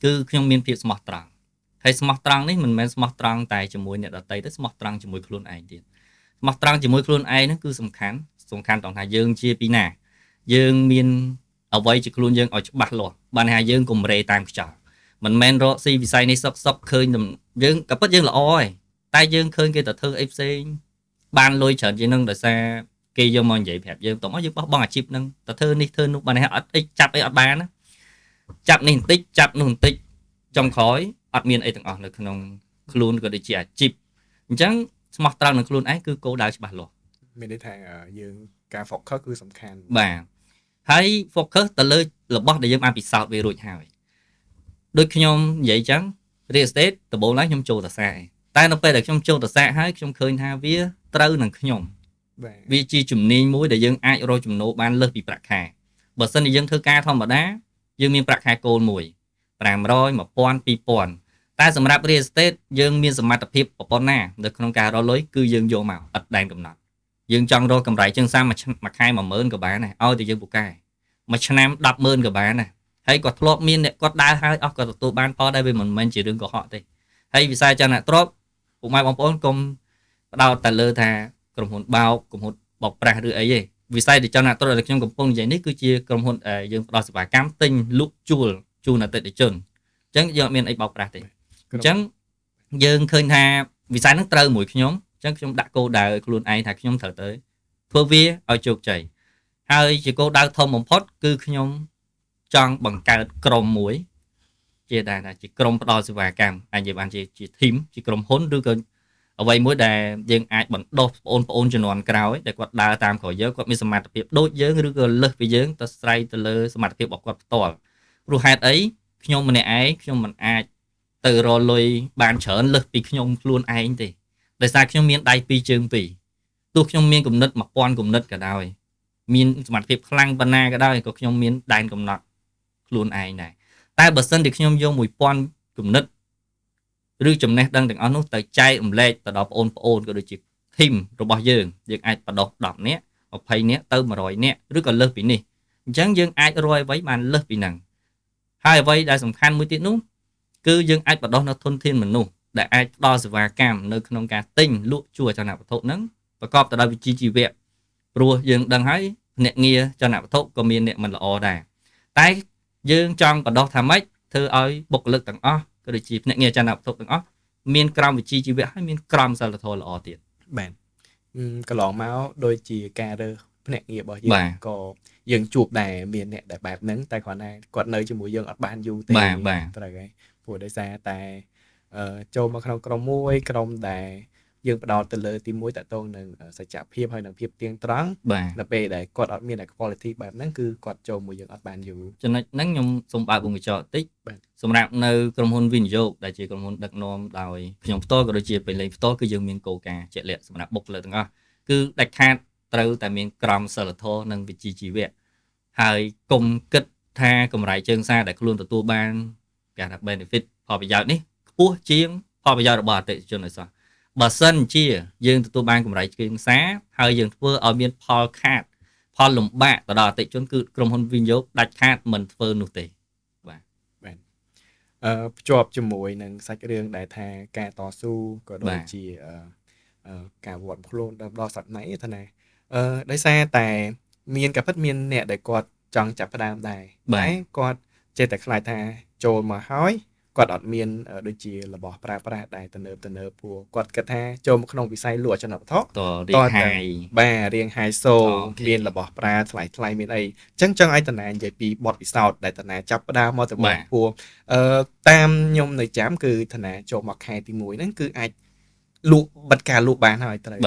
គឺខ្ញុំមានភាពស្មោះត្រង់ហើយស្មោះត្រង់នេះមិនមែនស្មោះត្រង់តែជាមួយអ្នកដទៃទេស្មោះត្រង់ជាមួយខ្លួនឯងទៀតស្មោះត្រង់ជាមួយខ្លួនឯងហ្នឹងគឺសំខាន់ត្រង់ថាយើងជាពីណាយើងមានអ្វីជាខ្លួនយើងឲ្យច្បាស់លាស់បានថាយើងកុំរេតាមខ្យល់មិនមែនរកស៊ីវិស័យនេះសុកឃើញយើងក៏ពិតយើងល្អហើយតែយើងឃើញគេទៅធ្វើអីផ្សេងបានលុយច្រើនជាងនឹងដោយសារគេយកមកនិយាយប្រាប់យើងតោះមកយើងបោះបង់អាជីពហ្នឹងទៅធ្វើនេះធ្វើនោះបានថាអត់អីចាប់អីអត់បានណាចាប់នេះបន្តិចចាប់នោះបន្តិចចុងក្រោយអត់មានអីទាំងអស់នៅក្នុងខ្លួនក៏ដូចជាអាជីពអញ្ចឹងស្មោះត្រង់នឹងខ្លួនឯងគឺគោលដៅច្បាស់លាស់ មានន័យថាយើងការ focus គឺសំខាន់បាទហើយ focus ទៅលើរបស់ដែលយើងបានពិសោធន៍វារួចហើយដូចខ្ញុំនិយាយចឹង real estate ដំបូងឡើងខ្ញុំចូលតសាតែនៅពេលដែលខ្ញុំចូលតសាហើយខ្ញុំឃើញថាវាត្រូវនឹងខ្ញុំបាទវាជាជំនាញមួយដែលយើងអាចរកចំណូលបានលើសពីប្រាក់ខែបើសិនជាយើងធ្វើការធម្មតាយើងមានប្រាក់ខែគោលមួយ500 1000 2000តែសម្រាប់ real estate យើងមានសមត្ថភាពប៉ុណ្ណានៅក្នុងការរកលុយគឺយើងយកមកអត់ដែនកំណត់យើងចង់រកកម្រៃជាងសាមួយខែ 10000 ក៏បានដែរឲ្យតែយើងពូកែមួយឆ្នាំ 100000 ក៏បានដែរហើយគាត់ធ្លាប់មានអ្នកគាត់ដើរហើយអស់គាត់ទទួលបានផលដែរវាមិនមែនជារឿងកុហកទេហើយវិស័យចលនាទ្រព្យពុកម៉ែបងប្អូនកុំផ្ដោតតែលើថាក្រុមហ៊ុនបោកក្រុមហ៊ុនបោកប្រាស់ឬអីទេវិស័យចលនាទ្រព្យដែលខ្ញុំកំពុងនិយាយនេះគឺជាក្រុមហ៊ុនយើងផ្ដល់សេវាកម្មទិញលក់ជួលជូនអតិថិជនអញ្ចឹងយើងអត់មានអីបោកប្រាស់ទេអញ្ចឹងយើងឃើញថាវិស័យហ្នឹងត្រូវមួយខ្ញុំអញ្ចឹងខ្ញុំដាក់គោលដៅឲ្យខ្លួនឯងថាខ្ញុំត្រូវទៅធ្វើវាឲ្យជោគជ័យហើយជាគោលដៅធំបំផុតគឺខ្ញុំចង់បង្កើតក្រុមមួយជាដែរថាជាក្រុមផ្ដល់សេវាកម្មអាចនិយាយបានជា team ជាក្រុមហ៊ុនឬក៏អ្វីមួយដែលយើងអាចបណ្ដុះបងប្អូនជំនាន់ក្រោយដែលគាត់ដើរតាមក្រោយយើងគាត់មានសមត្ថភាពដូចយើងឬក៏លើសពីយើងទៅស្រ័យទៅលើសមត្ថភាពរបស់គាត់ផ្ទាល់ព្រោះហេតុអីខ្ញុំម្នាក់ឯងខ្ញុំមិនអាចទៅរលុយបានច្រើនលើសពីខ្ញុំខ្លួនឯងទេដោយសារខ្ញុំមានដៃពីរជើងពីរទោះខ្ញុំមានគំនិត 1000 គំនិតក៏ដោយមានសមត្ថភាពខ្លាំងប៉ុណ្ណាក៏ដោយក៏ខ្ញុំមានដែនកំណត់ខ្លួនឯងដែរតែបើសិនជាខ្ញុំយក1000 គំនិតឬចំណេះដឹងទាំងអស់នោះទៅចែករំលែកទៅដល់បងប្អូនក៏ដូចជា team របស់យើងអាចបដោះ10នាក់20នាក់ទៅ100នាក់ឬក៏លើសពីនេះអញ្ចឹងយើងអាចរកអ្វីបានលើសពីហ្នឹងហើយអ្វីដែលសំខាន់មួយទៀតនោះគឺយើងអាចបដោះនៅធនធានមនុស្សដែលអាចផ្ដល់សេវាកម្មនៅក្នុងការទិញលក់ជួលអចលនវត្ថុហ្នឹងប្រកបទៅដោយវិជ្ជាជីវៈព្រោះយើងដឹងហើយអ្នកងារចលនវត្ថុក៏មានអ្នកមិនល្អដែរតែយើងចង់បដោះថាម៉េចធ្វើឲ្យបុគ្គលិកទាំងអស់ក៏ដូចជាអ្នកងារចលនវត្ថុទាំងអស់មានក្រមវិជ្ជាជីវៈហើយមានក្រមសីលធម៌ល្អទៀតបាទកន្លងមកដូចជាការរើសភ្នាក់ងាររបស់យើងក៏យើងជួបដែរមានអ្នកដែលបែបហ្នឹងតែគ្រាន់តែគាត់នៅជាមួយយើងអត់បានយូរទេត្រូវហើយព្រោះដោយសារតែចូលមកក្នុងក្រុមមួយក្រុមដែលយើងផ្ដោតទៅលើទី1តកតងនឹងសច្ចភាពហើយនឹងភាពទៀងត្រង់នៅពេលដែលគាត់អត់មាន quality បែបហ្នឹងគឺគាត់ចូលមួយយើងអត់បានយូរចំណុចហ្នឹងខ្ញុំសូមបើកវងកញ្ចក់បន្តិចសម្រាប់នៅក្រុមហ៊ុនវិនិយោគដែលជាក្រុមហ៊ុនដឹកនាំដោយខ្ញុំផ្ទាល់ក៏ដូចជាពេញលេងផ្ទាល់គឺយើងមានគោលការណ៍ជាក់លាក់សម្រាប់បុគ្គលិកទាំងអស់គឺដាច់ខាតត្រូវតែមានក្រមសីលធម៌និងវិជ្ជាជីវៈហើយកុំគិតថាកម្រៃជើងសារដែលខ្លួនទទួលបានគេថា benefit ផលប្រយោជន៍នេះខ្ពស់ជាងផលប្រយោជន៍របស់អតិថិជនឲ្យសោះបើសិនជាយើងទទួលបានកម្រៃជើងសារហើយយើងធ្វើឲ្យមានផលខាតផលលំបាកទៅដល់អតិថិជនគឺក្រុមហ៊ុនវិនិយោគដាច់ខាតមិនធ្វើនោះទេបាទភ្ជាប់ជាមួយនឹងសាច់រឿងដែលថាការតស៊ូក៏ដូចជាការវត្តខ្លួនដល់សប្តាហ៍នេះថាណាដោយសារតែមានក៏ពិតមានអ្នកដែលគាត់ចង់ចាប់ផ្ដើមដែរតែគាត់ចេះតែខ្លាចថាចូលមកហើយគាត់អត់មានដូចជារបស់ប្រើប្រាស់ដែលទំនើបព្រោះគាត់គិតថាចូលមកក្នុងវិស័យលក់អចលនវត្ថុតរៀងហាយបាទរៀងហាយសូមានរបស់ប្រើថ្លៃមានអីអញ្ចឹងចង់ឲ្យតាណានិយាយពីបទពិសោធន៍ដែលតាណាចាប់ផ្ដើមមកទៅមកព្រោះតាមខ្ញុំនៅចាំគឺតាណាចូលមកខែទី1ហ្នឹងគឺអាចលក់បិទការលក់បានហើយត្រូវ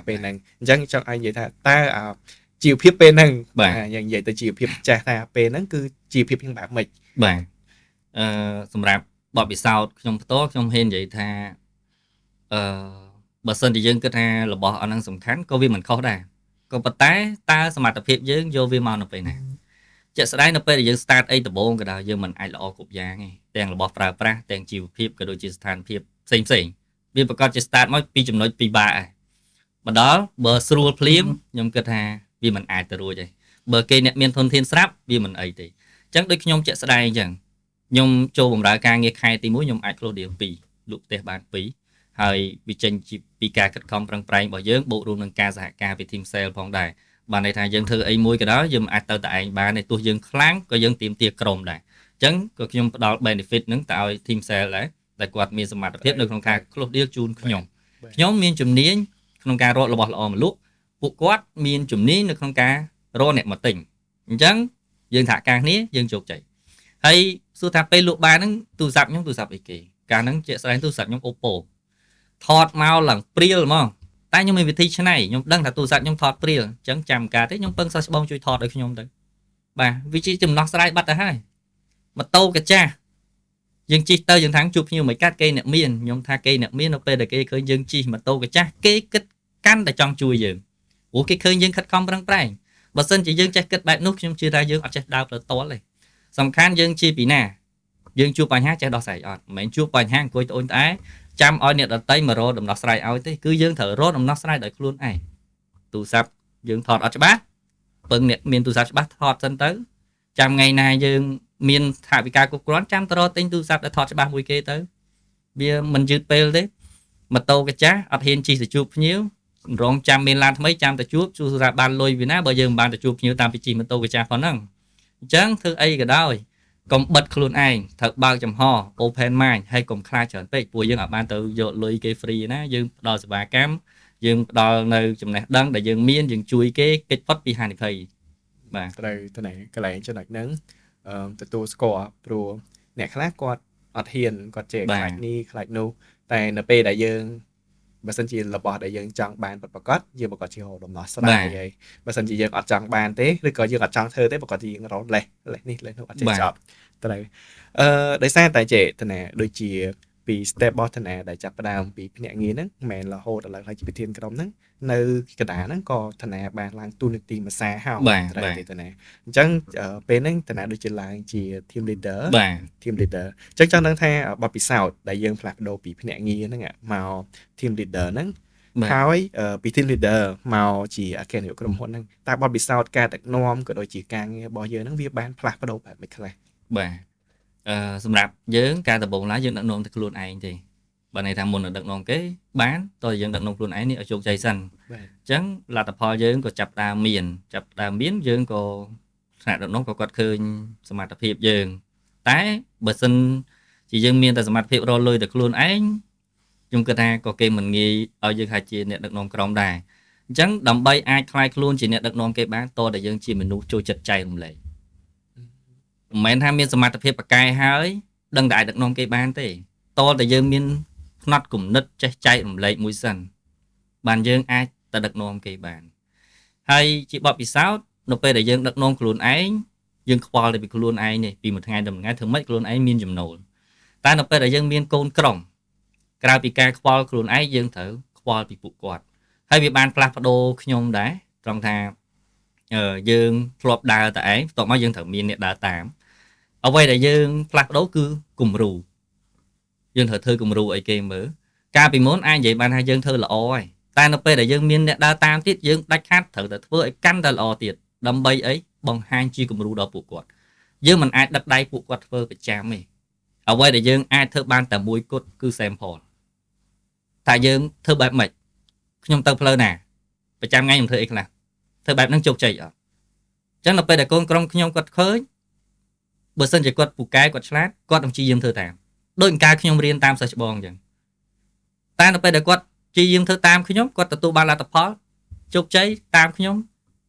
ពេលហ្នឹងអញ្ចឹងចង់ឲ្យនិយាយថាតើជីវភាពពេលហ្នឹងយ៉ាងនិយាយទៅជីវភាពចាស់ថាពេលហ្នឹងគឺជីវភាពយ៉ាងបែបម៉េចបាទសម្រាប់បទពិសោធន៍ខ្ញុំផ្ទាល់ខ្ញុំហ៊ាននិយាយថាបើសិនជាយើងគិតថារបស់អស់ហ្នឹងសំខាន់ក៏វាមិនខុសដែរក៏ប៉ុន្តែតើសមត្ថភាពយើងយកវាមកនៅពេលណាជាក់ស្ដែងនៅពេលដែលយើង start អីដំបូងក៏ដោយយើងមិនអាចល្អគ្រប់យ៉ាងទេទាំងរបស់ប្រើប្រាស់ទាំងជីវភាពក៏ដូចជាស្ថានភាពផ្សេងវាប្រកាសជា start មកពីចំណុចពិបាកឯងមកដល់បើស្រួលភ្លាមខ្ញុំគិតថាវាមិនអាចទៅរួចទេ បើគេអ្នកមានធនធានស្រាប់វាមិនអីទេអញ្ចឹងដូចខ្ញុំជាក់ស្ដែងអញ្ចឹងខ្ញុំចូលបម្រើការងារខែទី1ខ្ញុំអាច close deal 2លក់ផ្ទះបាន2ហើយវាចេញពីការខិតខំប្រឹងប្រែងរបស់យើងបូករួមនឹងការសហការពី team sale ផងដែរបានន័យថាយើងធ្វើអីមួយក៏ដោយយើងអាចទៅតែឯងបានទេទោះយើងខ្លាំងក៏យើងទាមទារក្រុមដែរអញ្ចឹងក៏ខ្ញុំផ្ដល់ benefit ហ្នឹងទៅឲ្យ team sale ដែរតែគាត់មានសមត្ថភាពនៅក្នុងការ close deal ជូនខ្ញុំមានជំនាញក្នុងការរករបស់ល្អមកលក់ពួកគាត់មានជំនាញនៅក្នុងការរកអ្នកមកទិញអញ្ចឹងយើងសហការគ្នាយើងជោគជ័យហើយសួរថាពេលលក់បានហ្នឹងទូរស័ព្ទខ្ញុំទូរស័ព្ទអីគេកាលហ្នឹងជាក់ស្ដែងទូរស័ព្ទខ្ញុំ Oppo ថតមកឡើងព្រាលហ្មងតែខ្ញុំមានវិធីច្នៃខ្ញុំដឹងថាទូរស័ព្ទខ្ញុំថតព្រាលអញ្ចឹងចាំការទេខ្ញុំពឹងសិស្សច្បងជួយថតឲ្យខ្ញុំទៅបាទវាជាចំណោះស្រាយបាត់ទៅហើយម៉ូតូកាចាស់យើងជិះទៅយើងថាជួបភ្ញៀវមិនកាត់គេអ្នកមានខ្ញុំថាគេអ្នកមាននៅពេលដែលគេឃើញយើងជិះម៉ូតូកាចាស់គេគិតកាន់តែចង់ជួយយើងព្រោះគេឃើញយើងខិតខំប្រឹងប្រែងបើសិនជាយើងចេះគិតបែបនោះខ្ញុំជឿថាយើងអត់ចេះដើរផ្លូវតលទេសំខាន់យើងជាពីណាយើងជួបបញ្ហាចេះដោះស្រាយអត់មិនមែនជួបបញ្ហាអង្គុយត្អូញត្អែចាំឲ្យអ្នកដតីមករកដំណោះស្រាយឲ្យទេគឺយើងត្រូវរកដំណោះស្រាយដោយខ្លួនឯងទូរស័ព្ទយើងថតអត់ច្បាស់ពឹងអ្នកមានទូរស័ព្ទច្បាស់ថតសិនទៅចាំថ្ងៃណាយើងមានថវិកាគ្រប់គ្រាន់ចាំទៅរកទិញទូរស័ព្ទដែលថតច្បាស់មួយគេទៅវាមិនយឺតពេលទេម៉ូតូកាចាស់អត់ហ៊ានជិះទៅជួបភ្ញៀវរងចាំមានឡានថ្មីចាំទៅជួបទូរស័ព្ទបានលុយពីណាបើយើងមិនបានទៅជួបភ្ញៀវតាមពីជិះម៉ូតូកាចាស់ប៉ុណ្ណឹងអញ្ចឹងធ្វើអីក៏ដោយកុំបិទខ្លួនឯងត្រូវបើកចំហ open mind ហើយកុំខ្លាចច្រើនពេកព្រោះយើងអាចបានទៅយកលុយគេ free ណាយើងផ្ដល់សេវាកម្មយើងផ្ដល់នៅចំណេះដឹងដែលយើងមានយើងជួយគេគេចផុតពីហានិភ័យបាទត្រូវទៅណែកន្លែងចំណុចហ្នឹងទទួលស្គាល់ព្រោះអ្នកខ្លះគាត់អត់ហ៊ានគាត់ចេះខ្លាចនេះខ្លាចនោះតែនៅពេលដែលយើងបើសិនជារបស់ដែលយើងចង់បានប្រកបយើងប្រកបជាដំណោះស្រាយហើយបើសិនជាយើងអត់ចង់បានទេឬក៏យើងអត់ចង់ធ្វើទេប្រកបជាយើងរត់លេះនេះលេះនោះអត់ចេះចប់ត្រូវដោយសារតែចេះតើដូចជាពី step របស់តើដែលចាប់ផ្ដើមពីភ្នាក់ងារហ្នឹងមិនមែនរហូតដល់ឡើងជាប្រធានក្រុមហ្នឹងនៅកណ្ដាលហ្នឹងក៏តើបានឡើងទូនាទីមួយសារហើយត្រូវទេតើអញ្ចឹងពេលហ្នឹងតើដូចជាឡើងជា team leader អញ្ចឹងចង់ដឹងថាបទពិសោធន៍ដែលយើងផ្លាស់ប្ដូរពីភ្នាក់ងារហ្នឹងមក team leader ហ្នឹងហើយពី team leader មកជាអគ្គនាយកក្រុមហ៊ុនហ្នឹងតើបទពិសោធន៍ការដឹកនាំក៏ដូចជាការងាររបស់យើងហ្នឹងវាបានផ្លាស់ប្ដូរបែបម៉េចខ្លះបាទសម្រាប់យើងការដំបូងឡើយយើងដឹកនាំតែខ្លួនឯងទេបើន័យថាមុននឹងដឹកនាំគេបានតើយើងដឹកនាំខ្លួនឯងនេះឲ្យជោគជ័យសិនអញ្ចឹងលទ្ធផលយើងក៏ចាប់ដើមមានយើងក៏ថ្នាក់ដឹកនាំក៏គាត់ឃើញសមត្ថភាពយើងតែបើសិនជាយើងមានតែសមត្ថភាពរកលុយតែខ្លួនឯងខ្ញុំគិតថាក៏គេមិនងាយឲ្យយើងអាចជាអ្នកដឹកនាំក្រុមដែរអញ្ចឹងដើម្បីអាចក្លាយខ្លួនជាអ្នកដឹកនាំគេបានតើតែយើងជាមនុស្សចូលចិត្តចែករំលែកមិនមែនថាមានសមត្ថភាពបកកែហើយដឹងតែអាចដឹកនាំគេបានទេតើតែយើងមានផ្នត់គំនិតចេះចែករំលែកមួយសិនបានយើងអាចទៅដឹកនាំគេបានហើយជាបទពិសោធន៍នៅពេលដែលយើងដឹកនាំខ្លួនឯងយើងខ្វល់តែពីខ្លួនឯងនេះពីមួយថ្ងៃទៅមួយថ្ងៃធ្វើម៉េចខ្លួនឯងមានចំណូលតែនៅពេលដែលយើងមានកូនក្រុមក្រៅពីការខ្វល់ខ្លួនឯងយើងត្រូវខ្វល់ពីពួកគាត់ហើយវាបានផ្លាស់ប្ដូរខ្ញុំដែរត្រង់ថាយើងធ្លាប់ដើរតែឯងបន្ទាប់មកយើងត្រូវមានអ្នកដើរតាមអ្វីដែលយើងផ្លាស់ប្ដូរគឺគំរូយើងត្រូវធ្វើគំរូឲ្យគេមើលកាលពីមុនអាចនិយាយបានថាយើងធ្វើល្អហើយតែនៅពេលដែលយើងមានអ្នកដើរតាមទៀតយើងដាច់ខាតត្រូវតែធ្វើឲ្យកាន់តែល្អទៀតដើម្បីអីបង្ហាញជាគំរូដល់ពួកគាត់យើងមិនអាចដឹកដៃពួកគាត់ធ្វើប្រចាំទេអ្វីដែលយើងអាចធ្វើបានតែមួយគត់គឺ sample តែយើងធ្វើបែបម៉េចខ្ញុំទៅផ្លូវណាប្រចាំថ្ងៃខ្ញុំធ្វើអីខ្លះធ្វើបែបហ្នឹងជោគជ័យអត់អញ្ចឹងនៅពេលដែលកូនក្រុមខ្ញុំគាត់ឃើញបើសិនជាគាត់ពូកែគាត់ឆ្លាតគាត់នឹងព្យាយាមធ្វើតាមដូចការខ្ញុំរៀនតាមសិស្សច្បងអញ្ចឹងតែនៅពេលដែលគាត់ព្យាយាមធ្វើតាមខ្ញុំគាត់ទទួលបានលទ្ធផលជោគជ័យតាមខ្ញុំ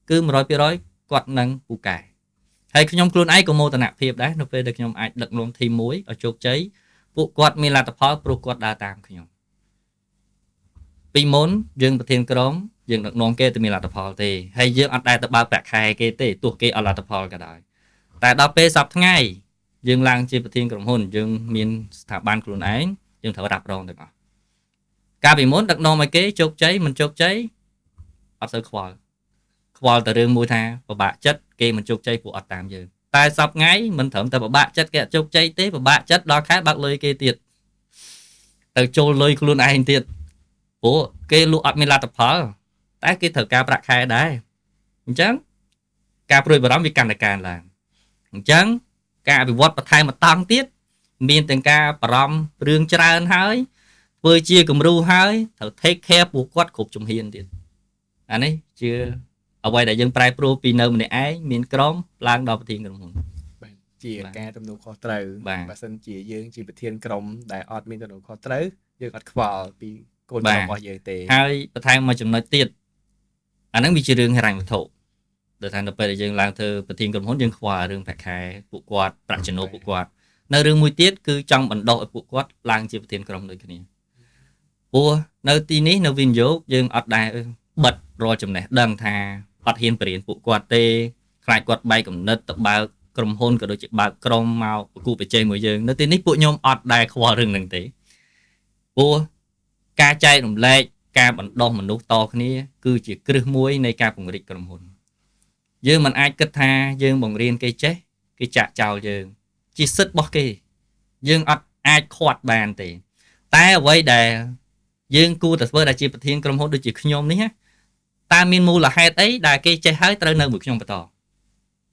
គឺ 100% គាត់នឹងពូកែហើយខ្ញុំខ្លួនឯងក៏មោទនភាពដែរនៅពេលដែលខ្ញុំអាចដឹកនាំធីមមួយឲ្យជោគជ័យពួកគាត់មានលទ្ធផលព្រោះគាត់ដើរតាមខ្ញុំពីមុនយើងប្រធានក្រុមយើងដឹកនាំគេទៅមានលទ្ធផលទេហើយយើងអត់ដែលទៅបើកប្រាក់ខែគេទេទោះគេអត់លទ្ធផលក៏ដោយតែដល់ពេលសប្តាហ៍ថ្ងៃយើងឡើងជាប្រធានក្រុមហ៊ុនយើងមានស្ថាប័នខ្លួនឯងយើងត្រូវរ៉ាប់រងទាំងអស់កាលពីមុនដឹកនាំឲ្យគេជោគជ័យមិនជោគជ័យអត់សូវខ្វល់តែរឿងមួយថាពិបាកចិត្តគេមិនជោគជ័យព្រោះអត់តាមយើងតែសប្តាហ៍ថ្ងៃមិនត្រឹមតែពិបាកចិត្តគេអត់ជោគជ័យទេពិបាកចិត្តដល់ខែបើកលុយគេទៀតទៅចូលលុយខ្លួនឯងទៀតព្រោះគេលក់អត់មានលទ្ធផលតែគេត្រូវការប្រាក់ខែដែរអញ្ចឹង ការព្រួយបារម្ភវាកាន់តែកើនឡើងអញ្ចឹងការអភិវឌ្ឍបន្ថែមបន្តទៀតមានទាំងការបារម្ភរឿងច្រើនហើយធ្វើជាគំរូហើយត្រូវ take care ពួកគាត់គ្រប់ជំហានទៀតអានេះជាអ្វីដែលយើងប្រែប្រួលពីនៅម្នាក់ឯងមានក្រុមឡើងដល់ប្រធានក្រុមហ៊ុនបាទជាការទំនួលខុសត្រូវបើសិនជាយើងជាប្រធានក្រុមដែលអត់មានទំនួលខុសត្រូវយើងអត់ខ្វល់ពីកូនចៅរបស់យើងទេហើយបន្ថែមមួយចំណុចទៀតអាហ្នឹងវាជារឿងហិរញ្ញវត្ថុដែលថានៅពេលដែលយើងឡើងធ្វើប្រធានក្រុមហ៊ុនយើងខ្វល់រឿងប្រាក់ខែពួកគាត់ប្រាក់ចំណូលពួកគាត់នៅរឿងមួយទៀតគឺចង់បណ្ដុះឲ្យពួកគាត់ឡើងជាប្រធានក្រុមដូចគ្នាព្រោះនៅទីនេះនៅវិនិយោគយើងអត់ដែលបិទរាល់ចំណេះដឹងថាអត់ហ៊ានបរៀនពួកគាត់ទេខ្លាចគាត់បែកគំនិតទៅបើកក្រុមហ៊ុនក៏ដូចជាបើកក្រុមមកប្រគួតប្រជែងមួយយើងនៅទីនេះពួកខ្ញុំអត់ដែលខ្វល់រឿងហ្នឹងទេព្រោះការចែករំលែកការបណ្ដុះមនុស្សតគ្នាគឺជាគ្រឹះមួយនៃការពង្រីកក្រុមហ៊ុនយើងមិនអាចគិតថាយើងបង្រៀនគេចេះគេចាក់ចោលយើងជាសិទ្ធិរបស់គេយើងអត់អាចខាត់បានទេតែអ្វីដែលយើងគួរតែធ្វើដែលជាប្រធានក្រុមហ៊ុនដូចជាខ្ញុំនេះតើមានមូលហេតុអីដែលគេចេះហើយត្រូវនៅមួយខ្ញុំបន្ត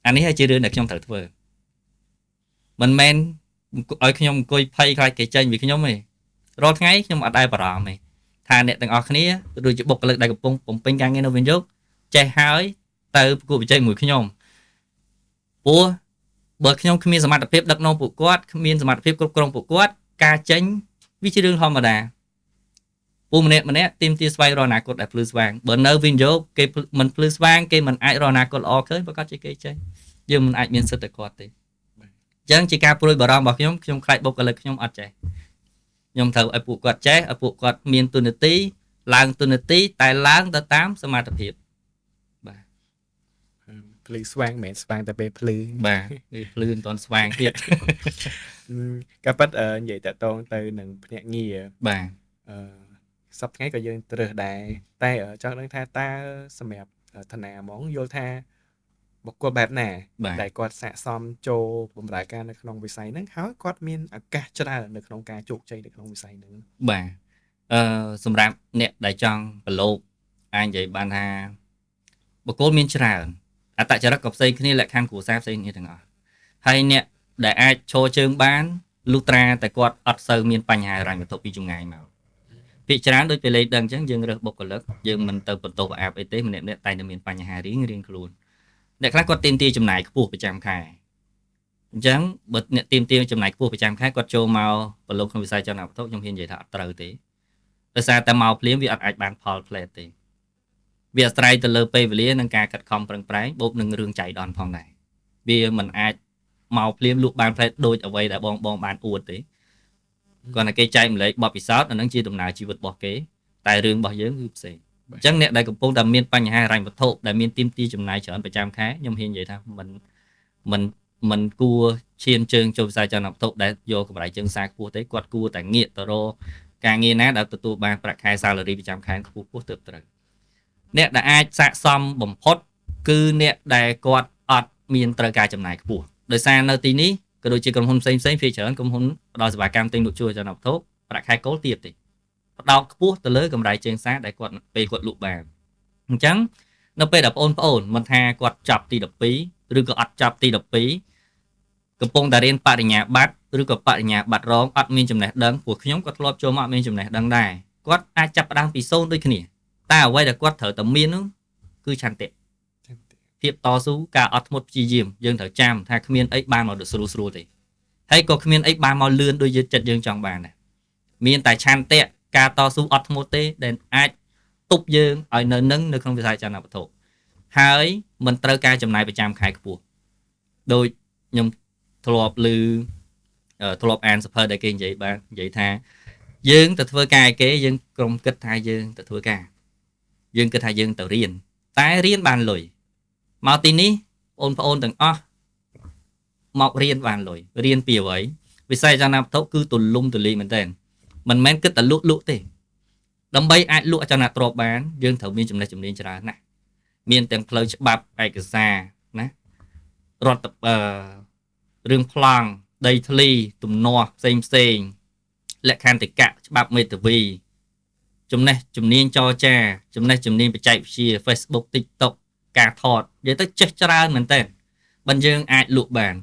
អានេះហើយជារឿងដែលខ្ញុំត្រូវធ្វើមិនមែនឲ្យខ្ញុំអង្គុយភ័យខ្លាចគេចេញពីខ្ញុំទេរាល់ថ្ងៃខ្ញុំអត់ដែលបារម្ភទេថាអ្នកទាំងអស់គ្នាដូចជាបុគ្គលិកដែលកំពុងបំពេញការងារនៅវិនិយោគចេះហើយទៅប្រគួតប្រជែងមួយខ្ញុំព្រោះបើខ្ញុំគ្មានសមត្ថភាពដឹកនាំពួកគាត់គ្មានសមត្ថភាពគ្រប់គ្រងពួកគាត់ការចេញវាជារឿងធម្មតាពូម្នាក់ទាមទារស្វែងរកអនាគតដែលភ្លឺស្វាងបើនៅវិនិយោគគេមិនភ្លឺស្វាងគេមិនអាចរកអនាគតល្អឃើញប្រកាសជាគេចេញយើងមិនអាចមានសិទ្ធិតែគាត់ទេអញ្ចឹងជាការព្រួយបារម្ភរបស់ខ្ញុំខ្លាចបុគ្គលិកខ្ញុំអត់ចេះខ្ញុំត្រូវឲ្យពួកគាត់ចេះឲ្យពួកគាត់មានទុននីតិឡើងទុននីតិតែឡើងទៅតាមសមត្ថភាពបាទភ្លឺស្វាងមិនមែនស្វាងតែពេលភ្លឺបាទវាភ្លឺមិនទាន់ស្វាងទៀតការប៉ັດនិយាយតាក់ទងទៅនឹងភ្នាក់ងារបាទសប្តាហ៍ថ្ងៃក៏យើងត្រូវដែរតែចង់ដឹងថាតើសម្រាប់ឋានាហ្មងយល់ថាបុគ្គលបែបណាដែលគាត់ស័ក្តិសមចូលបម្រើការនៅក្នុងវិស័យហ្នឹងហើយគាត់មានឱកាសច្រើននៅក្នុងការជោគជ័យនៅក្នុងវិស័យហ្នឹងបាទសម្រាប់អ្នកដែលចង់ប្រឡូកអាចនិយាយបានថាបុគ្គលមានច្រើនអត្តចរិតក៏ផ្សេងគ្នាលក្ខខណ្ឌគ្រួសារផ្សេងគ្នាទាំងអស់ហើយអ្នកដែលអាចឈរជើងបានលុះត្រាតែគាត់អត់សូវមានបញ្ហាហិរញ្ញវត្ថុពីចម្ងាយមកភាគច្រើនដូចពេលលេខដឹងអញ្ចឹងយើងរើសបុគ្គលិកយើងមិនទៅបន្ទោសអាប់អីទេម្នាក់តែតែមានបញ្ហារៀងខ្លួនអ្នកខ្លះគាត់ទាមទារចំណាយខ្ពស់ប្រចាំខែអញ្ចឹងបើអ្នកទាមទារចំណាយខ្ពស់ប្រចាំខែគាត់ចូលមកប្រឡូកក្នុងវិស័យចលនាវត្ថុខ្ញុំហ៊ាននិយាយថាអត់ត្រូវទេដោយសារតែមកភ្លាមវាអត់អាចបានផលផ្លែទេវាអាស្រ័យទៅលើពេលវេលានិងការខិតខំប្រឹងប្រែងបូកនឹងរឿងចៃដន្យផងដែរវាមិនអាចមកភ្លាមលក់បានផ្លែដូចអ្វីដែលបងបានអួតទេគាត់តែគេចែកម្លែកបបពិសោធន៍អានឹងជាដំណើរជីវិតរបស់គេតែរឿងរបស់យើងគឺផ្សេងអញ្ចឹងអ្នកដែលកំពុងតែមានបញ្ហាហិរញ្ញវត្ថុដែលមានទាមទារចំណាយច្រើនប្រចាំខែខ្ញុំហ៊ាននិយាយថាមិនគួរឈានជើងចូលវិស័យចលនាវត្ថុដែលយកកម្រៃជើងសារខ្ពស់ទេគាត់គួរតែងាកទៅរកការងារណាដែលទទួលបានប្រាក់ខែ salary ប្រចាំខែខ្ពស់ទើបត្រូវអ្នកដែលអាចស័ក្តិសមបំផុតគឺអ្នកដែលគាត់អត់មានត្រូវការចំណាយខ្ពស់ដោយសារនៅទីនេះក៏ដូចជាក្រុមហ៊ុនផ្សេងភាគច្រើនក្រុមហ៊ុនផ្ដល់សេវាកម្មទិញលក់ជួសចលនាវត្ថុប្រាក់ខែគោលទាបទេផ្ដោតខ្ពស់ទៅលើកម្រៃជើងសារដែលគាត់ពេលគាត់លក់បានអញ្ចឹងនៅពេលដែលបងប្អូនមិនថាគាត់ចាប់ទី12ឬក៏អត់ចាប់ទី12កំពុងតែរៀនបរិញ្ញាបត្រឬក៏បរិញ្ញាបត្ររងអត់មានចំណេះដឹងពួកខ្ញុំក៏ធ្លាប់ចូលមកអត់មានចំណេះដឹងដែរគាត់អាចចាប់ផ្ដើមពី0ដូចគ្នាតែអ្វីដែលគាត់ត្រូវតែមាននោះគឺឆន្ទៈភាពតស៊ូការអត់ធ្មត់ព្យាយាមយើងត្រូវចាំថាគ្មានអីបានមកដូចស្រួលទេហើយក៏គ្មានអីបានមកលឿនដូចចិត្តយើងចង់បានដែរមានតែឆន្ទៈការតស៊ូអត់ធ្មត់ទេដែលអាចទប់យើងឲ្យនៅក្នុងវិស័យចលនាវត្ថុហើយមិនត្រូវការចំណាយប្រចាំខែខ្ពស់ដោយខ្ញុំធ្លាប់អានសភៅដែលគេនិយាយថាយើងទៅធ្វើការឲ្យគេយើងក្រុមគិតថាយើងទៅធ្វើការយើងគិតថាយើងទៅរៀនតែរៀនបានលុយមកទីនេះបងប្អូនទាំងអស់មករៀនបានលុយរៀនពីអ្វីវិស័យចលនាវត្ថុគឺទូលំទូលាយមែនទែនមិនមែនគិតតែលក់ទេដើម្បីអាចលក់អចលនទ្រព្យបានយើងត្រូវមានចំណេះជំនាញច្រើនណាស់មានទាំងផ្លូវច្បាប់ឯកសារណារដ្ឋរឿងប្លង់ដីធ្លីទំនាស់ផ្សេងលក្ខន្តិកៈច្បាប់មេធាវីចំណេះជំនាញចរចាចំណេះជំនាញបច្ចេកវិទ្យា Facebook TikTok ការថតនិយាយទៅចេះច្រើនមែនតើបើយើងអាចលក់បាន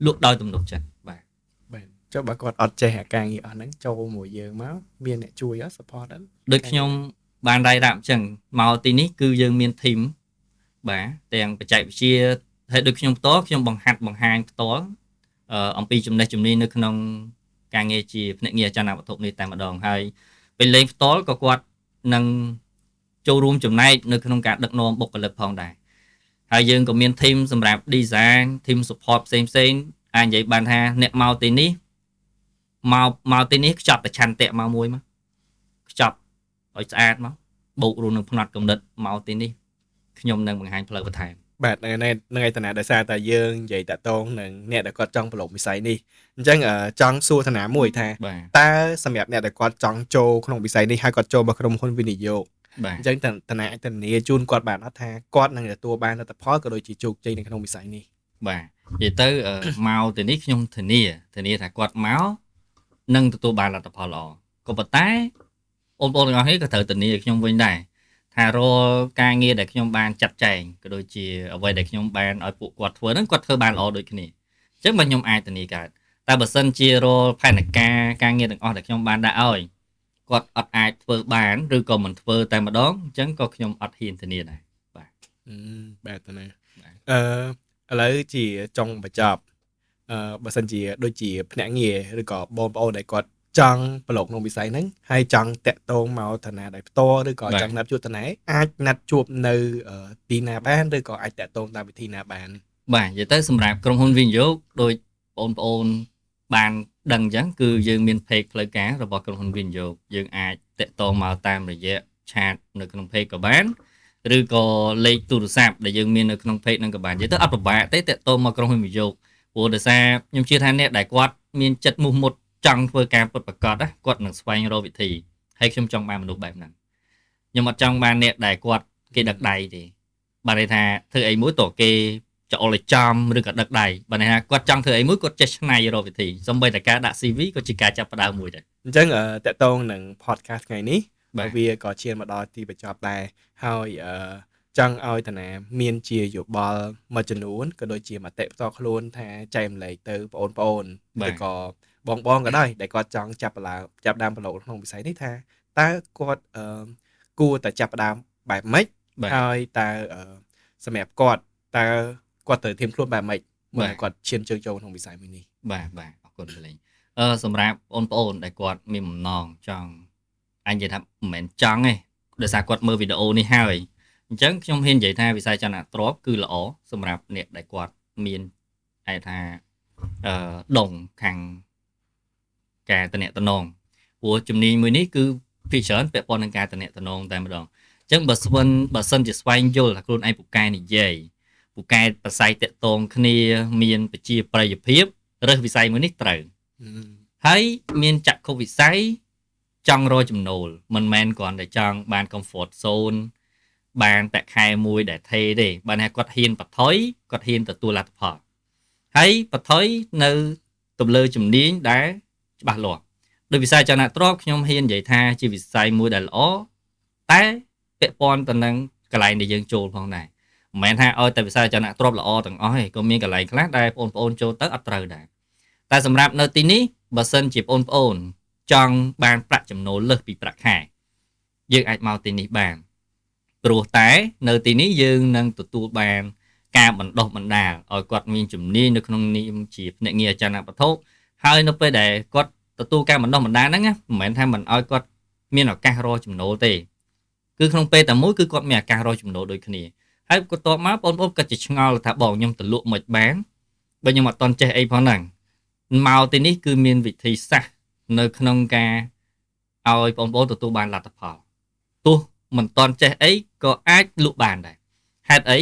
លក់ដោយទំនុកចិត្តបាទ បាទចុះបើគាត់អត់ចេះអាការងារអស់ហ្នឹងចូលមួយយើងមកមានអ្នកជួយអត់ support អត់ ដូចខ្ញុំបានរាយរាប់អញ្ចឹងមកទីនេះគឺយើងមាន team បាទទាំងបច្ចេកវិទ្យាហើយដូចខ្ញុំផ្ទាល់ខ្ញុំបង្ហាញផ្ទាល់អំពីចំណេះជំនាញនៅក្នុងការងារជាភ្នាក់ងារអចលនវត្ថុនេះតែម្ដងហើយពេលលេងផ្ទាល់ក៏គាត់នឹងចូលរួមចំណែកនៅក្នុងការដឹកនាំបុគ្គលិកផងដែរហើយយើងក៏មាន team សម្រាប់ design team support ផ្សេងអាចនិយាយបានថាអ្នកមកទីនេះមកទីនេះខ្ចប់ប្រឆាន់តៈមកមួយមកខ្ចប់ឲ្យស្អាតមកបូករួមនឹងផ្នែកកំណត់មកទីនេះខ្ញុំនឹងបង្ហាញផ្លូវបន្ថែមបាទនៅឯតាណាដោយសារតែយើងនិយាយតាក់ទងនឹងអ្នកដែលគាត់ចង់ប្រឡូកវិស័យនេះអញ្ចឹងចង់សួរតាណាមួយថាតើសម្រាប់អ្នកដែលគាត់ចង់ចូលក្នុងវិស័យនេះហើយគាត់ចូលមកក្រុមហ៊ុនវិនិយោគអញ្ចឹងតាណាអាចធានាជូនគាត់បានអត់ថាគាត់នឹងទទួលបានលទ្ធផលក៏ដូចជាជោគជ័យនៅក្នុងវិស័យនេះបាទនិយាយទៅមកទីនេះខ្ញុំធានាថាគាត់មកនឹងទទួលបានលទ្ធផលល្អក៏ប៉ុន្តែបងប្អូនទាំងអស់គ្នាក៏ត្រូវធានាខ្ញុំវិញដែរថារាល់ការងារដែលខ្ញុំបានចាត់ចែងក៏ដូចជាអ្វីដែលខ្ញុំបានឲ្យពួកគាត់ធ្វើហ្នឹងគាត់ធ្វើបានល្អដូចគ្នាអញ្ចឹងបើខ្ញុំអាចធានាកើតតែបើសិនជារាល់ផែនការងារទាំងអស់ដែលខ្ញុំបានដាក់ឲ្យគាត់អត់អាចធ្វើបានឬក៏មិនធ្វើតែម្ដងអញ្ចឹងក៏ខ្ញុំអត់ហ៊ានធានាដែរបាទបាទតាណាឥឡូវជាចុងបញ្ចប់បើសិនជាដូចជាភ្នាក់ងារឬក៏បងប្អូនដែលគាត់ចង់ប្រឡូកក្នុងវិស័យហ្នឹងហើយចង់តាក់ទងមកតាណាដែលផ្ទាល់ឬក៏ចង់ណាត់ជួបតាណាអាចណាត់ជួបនៅទីណាបានឬក៏អាចតាក់ទងតាមវិធីណាបានបាទនិយាយទៅសម្រាប់ក្រុមហ៊ុនវិនិយោគដោយបងប្អូនបានដឹងអញ្ចឹងគឺយើងមាន page ផ្លូវការរបស់ក្រុមហ៊ុនវិនិយោគយើងអាចតាក់ទងមកតាមរយៈ chat នៅក្នុង page ក៏បានឬក៏លេខទូរស័ព្ទដែលយើងមាននៅក្នុង page ហ្នឹងក៏បាននិយាយទៅអត់ពិបាកទេតាក់ទងមកក្រុមហ៊ុនវិនិយោគព្រោះដោយសារខ្ញុំជឿថាអ្នកដែលគាត់មានចិត្តមោះមុតចង់ធ្វើការពិតប្រាកដគាត់នឹងស្វែងរកវិធីហើយខ្ញុំចង់បានមនុស្សបែបហ្នឹងខ្ញុំអត់ចង់បានអ្នកដែលគាត់គេដឹកដៃទេបាទន័យថាធ្វើអីមួយតើគេចោលឲ្យចំឬក៏ដឹកដៃបាទន័យថាគាត់ចង់ធ្វើអីមួយគាត់ចេះឆ្នៃរកវិធីសូម្បីតែការដាក់ CV ក៏ជាការចាប់ផ្ដើមមួយដែរអញ្ចឹងតាក់ទងនឹង podcast ថ្ងៃនេះវាក៏ឈានមកដល់ទីបញ្ចប់ដែរហើយចង់ឲ្យតាណាមានជាយោបល់មួយចំនួនក៏ដូចជាមតិផ្ទាល់ខ្លួនថាចែកម្លែកទៅបងប្អូនឬក៏បងក៏ដែរដែលគាត់ចង់ចាប់ដើមប្រឡូកក្នុងវិស័យនេះថាតើគាត់គួរតែចាប់ផ្ដើមបែបម៉េចហើយតើសម្រាប់គាត់តើគាត់ត្រូវធៀបខ្លួនបែបម៉េចមុនគាត់ឈានជើងចូលក្នុងវិស័យមួយនេះបាទអរគុណលោកលេងសម្រាប់បងប្អូនដែលគាត់មានបំណងចង់អញនិយាយថាមិនមែនចង់ទេដោយសារគាត់មើលវីដេអូនេះហើយអញ្ចឹងខ្ញុំហ៊ាននិយាយថាវិស័យចលនាទ្រព្យគឺល្អសម្រាប់អ្នកដែលគាត់មានឯថាដងខាងការតំណែងព្រោះជំនាញមួយនេះគឺភាគច្រើនពាក់ព័ន្ធនឹងការតំណែងតែម្ដងអញ្ចឹងបើសិនជាស្វែងយល់ថាខ្លួនឯងពូកែនិយាយពូកែប្រស័យតាក់ទងគ្នាមានប្រជាប្រិយភាពរើសវិស័យមួយនេះត្រូវហើយមានចក្ខុវិស័យចង់រកចំណូលមិនមែនគ្រាន់តែចង់បាន comfort zone បានតែខែមួយដែលថេទេបើថាគាត់ហ៊ានបថុយគាត់ហ៊ានទទួលលទ្ធផលហើយបថុយនៅទៅលើជំនាញដែលច្បាស់លាស់ដោយវិស័យចលនាទ្រព្យខ្ញុំហ៊ាននិយាយថាជាវិស័យមួយដែលល្អតែពាក់ព័ន្ធទៅនឹងកន្លែងដែលយើងចូលផងដែរមិនមែនថាឲ្យតែវិស័យចលនាទ្រព្យល្អទាំងអស់ទេក៏មានកន្លែងខ្លះដែលបងប្អូនចូលទៅអត់ត្រូវដែរតែសម្រាប់នៅទីនេះបើសិនជាបងប្អូនចង់បានប្រាក់ចំណូលលើសពីប្រាក់ខែយើងអាចមកទីនេះបានព្រោះតែនៅទីនេះយើងនឹងទទួលបានការបណ្ដុះបណ្ដាលឲ្យគាត់មានជំនាញនៅក្នុងនាមជាភ្នាក់ងារអចលនវត្ថុហើយនៅពេលដែលគាត់ទទួលការបណ្ដុះបណ្ដាលហ្នឹងមិនមែនថាមិនឲ្យគាត់មានឱកាសរកចំណូលទេគឺក្នុងពេលតែមួយគឺគាត់មានឱកាសរកចំណូលដូចគ្នាហើយគាត់តបមកបងប្អូនគាត់ជាឆ្ងល់ថាបងខ្ញុំទៅលក់មិនបានបើខ្ញុំអត់តន់ចេះអីផងហ្នឹងមកទីនេះគឺមានវិធីសាស្ត្រនៅក្នុងការឲ្យបងប្អូនទទួលបានលទ្ធផលទោះមិនតន់ចេះអីក៏អាចលក់បានដែរហេតុអី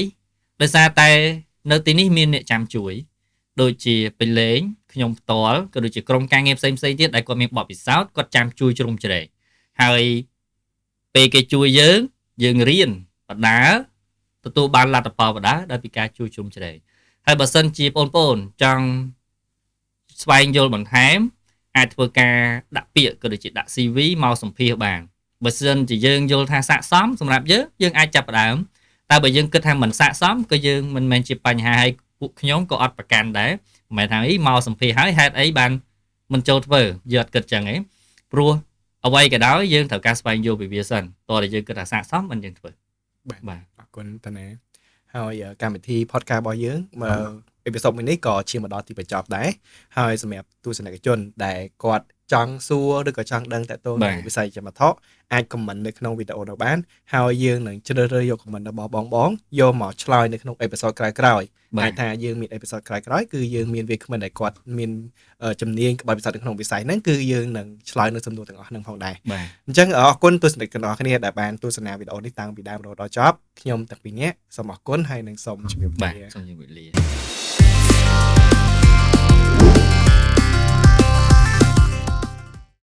ដោយសារតែនៅទីនេះមានអ្នកចាំជួយដូចជាពេលលេងខ្ញុំផ្ទាល់ក៏ដូចជាក្រុមការងារផ្សេងទៀតដែលគាត់មានបទពិសោធន៍គាត់ចាំជួយជ្រុំជ្រែកហើយពេលគេជួយយើងរៀនបដាទទួលបានលទ្ធផលបដាដោយពីការជួយជ្រុំជ្រែកហើយបើសិនជាបងប្អូនចង់ស្វែងយល់បន្ថែមអាចធ្វើការដាក់ពាក្យក៏ដូចជាដាក់ CV មកសម្ភាសបានបើសិនជាយើងយល់ថាស័ក្តិសមសម្រាប់យើងអាចចាប់ផ្ដើម តែបើយើងគិតថាមិនស័ក្តិសមក៏យើងមិនមែនជាបញ្ហាហើយពួកខ្ញុំក៏អត់ប្រកាន់ដែរមិនមែនថាអីមកសម្ភាសហើយហេតុអីបានមិនចូលធ្វើយើងអត់គិតចឹងទេព្រោះអ្វីក៏ដោយយើងត្រូវការស្វែងយល់ពីវាសិនតោះតែយើងគិតថាស័ក្តិសមមិនយើងធ្វើបាទ អរគុណតាណាហើយកម្មវិធី podcast របស់យើងមកអេពីសូតមួយនេះក៏ឈានមកដល់ទីបញ្ចប់ដែរហើយសម្រាប់ទស្សនិកជនដែលគាត់ចង់សួរឬក៏ចង់ដឹងតើតើវិស័យចមថៈអាច comment នៅក្នុងវីដេអូនោះបានហើយយើងនឹងជ្រើសរើសយក comment របស់បងយកមកឆ្លើយនៅក្នុងអេពីសូតក្រោយៗអាចថាយើងមានអេពីសូតក្រោយៗគឺយើងមានវាគ្មិនដែលគាត់មានជំនាញក្បួនពិសោធន៍នៅក្នុងវិស័យហ្នឹងគឺយើងនឹងឆ្លើយនៅសំណួរទាំងអស់ហ្នឹងផងដែរអញ្ចឹងអរគុណទស្សនិកជនទាំងអស់គ្នាដែលបានទស្សនាវីដេអូនេះតាំងពីដើមរហូតដល់ចប់ខ្ញុំទាំងពីរនាក់សូមអរគុណហើយនឹងសូមជម្រាបលា